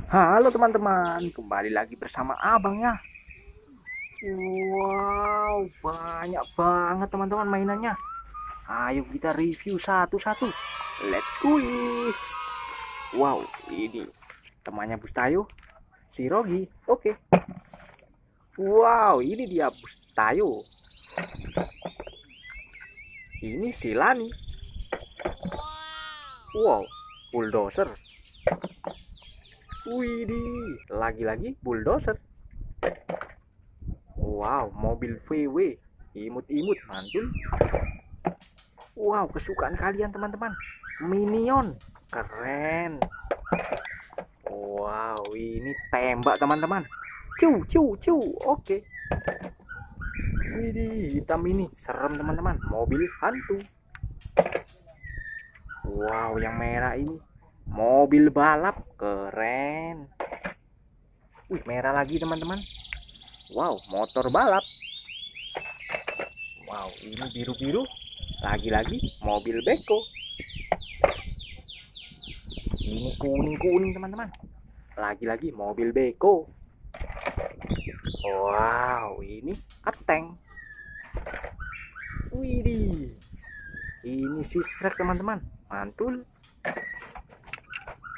Halo teman-teman, kembali lagi bersama Abang ya. Wow, banyak banget teman-teman mainannya. Ayo kita review satu-satu. Let's go. Wow, ini temannya Bustayo, si Rogi. Oke. Wow, ini dia Bustayo. Ini si Lani. Wow, bulldozer. Widih, lagi-lagi bulldozer. Wow, mobil VW, imut-imut mantul. Wow, kesukaan kalian teman-teman, Minion, keren. Wow, ini tembak teman-teman. Cu, cu, cu, oke. Widih, hitam ini, serem teman-teman, mobil hantu. Wow, yang merah ini, mobil balap, keren. Wih, merah lagi teman-teman. Wow, motor balap. Wow, ini biru-biru. Lagi-lagi mobil beko. Ini kuning-kuning teman-teman. Lagi-lagi mobil beko. Wow, ini tank. Widih. Ini si Shrek teman-teman. Mantul.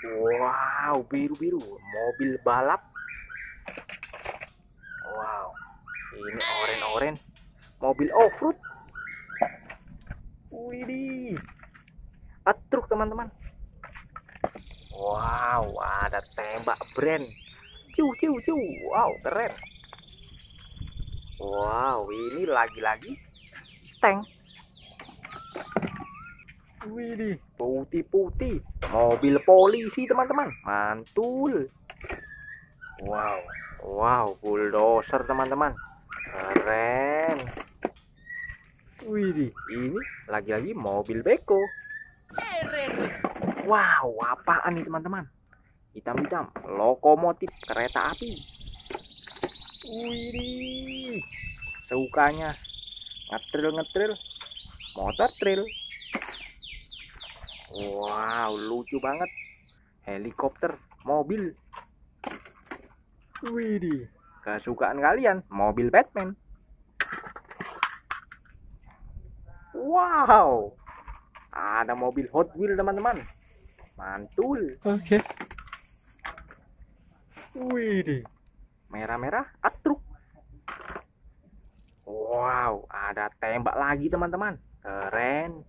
Wow, biru-biru, mobil balap. Wow, ini oren-oren, mobil off-road. Widih, truk teman-teman. Wow, ada tembak brand. Ciu, ciu, ciu. Wow, keren. Wow, ini lagi-lagi tank. Widih, putih-putih, mobil polisi teman-teman, mantul. Wow, wow, bulldozer teman-teman, keren. Widih, ini lagi-lagi mobil beko. Wow, apaan nih teman-teman? Hitam-hitam, lokomotif kereta api. Widih, sukanya ngetril-ngetril, motor trail. Wow, lucu banget, helikopter, mobil. Widih, kesukaan kalian, mobil Batman. Wow, ada mobil Hot Wheels teman-teman, mantul. Oke. Widih, merah-merah truk. Wow, ada tembak lagi teman-teman, keren.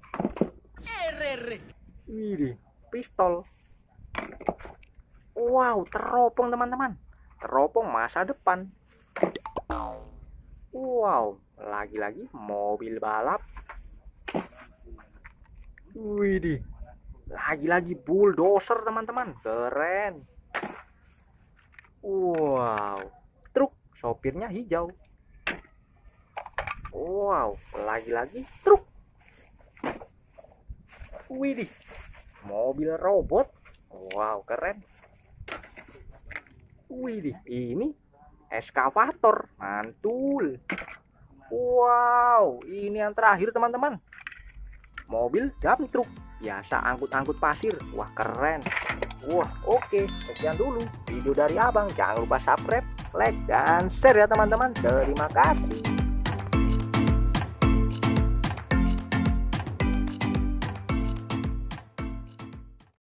Widih, pistol. Wow, teropong teman-teman, teropong masa depan. Wow, lagi-lagi mobil balap. Widih, lagi-lagi bulldozer teman-teman, keren. Wow, truk, sopirnya hijau. Wow, lagi-lagi truk. Widih, mobil robot. Wow, keren. Widih, ini eskavator, mantul. Wow, ini yang terakhir teman-teman, mobil dump truck, biasa angkut-angkut pasir. Wah, keren. Wah, oke, sekian dulu video dari Abang. Jangan lupa subscribe, like, dan share ya teman-teman. Terima kasih.